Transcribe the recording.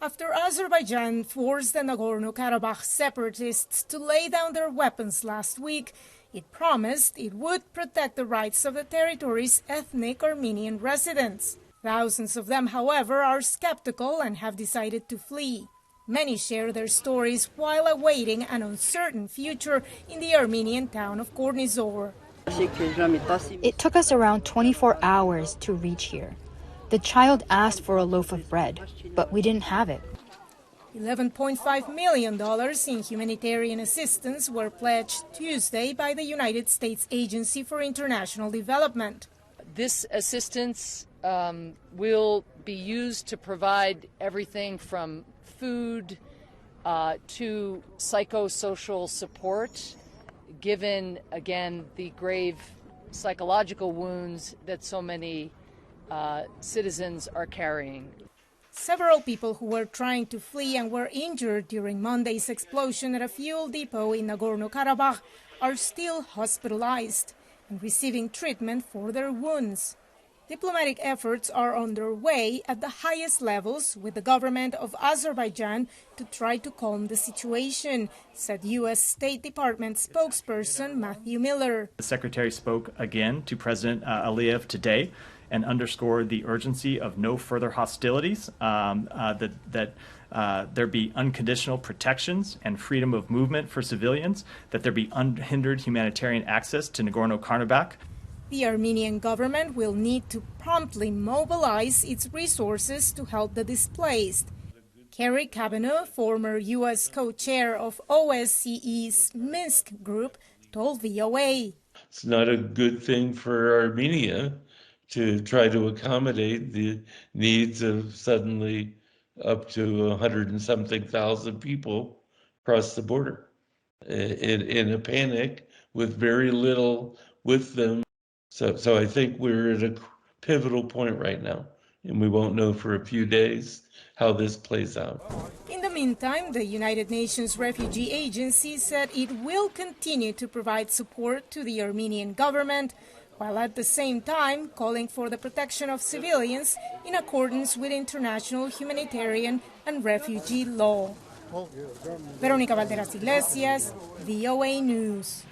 After Azerbaijan forced the Nagorno-Karabakh separatists to lay down their weapons last week, it promised it would protect the rights of the territory's ethnic Armenian residents. Thousands of them, however, are skeptical and have decided to flee. Many share their stories while awaiting an uncertain future in the Armenian town of Kornizor. It took us around 24 hours to reach here. The child asked for a loaf of bread, but we didn't have it. $11.5 million in humanitarian assistance were pledged Tuesday by the United States Agency for International Development. This assistance will be used to provide everything from food to psychosocial support, given, again, the grave psychological wounds that so many citizens are carrying. Several people who were trying to flee and were injured during Monday's explosion at a fuel depot in Nagorno-Karabakh are still hospitalized and receiving treatment for their wounds. Diplomatic efforts are underway at the highest levels with the government of Azerbaijan to try to calm the situation, said U.S. State Department spokesperson Matthew Miller. The Secretary spoke again to President Aliyev today and underscored the urgency of no further hostilities, that there be unconditional protections and freedom of movement for civilians, that there be unhindered humanitarian access to Nagorno-Karabakh. The Armenian government will need to promptly mobilize its resources to help the displaced. Kerry Kavanaugh, former U.S. co-chair of OSCE's Minsk group, told VOA. It's not a good thing for Armenia to try to accommodate the needs of suddenly up to 100 and something thousand people across the border in a panic with very little with them. So I think we're at a pivotal point right now, and we won't know for a few days how this plays out. In the meantime, the United Nations Refugee Agency said it will continue to provide support to the Armenian government, while at the same time calling for the protection of civilians in accordance with international humanitarian and refugee law. Veronica, Balderas, Iglesias, VOA News.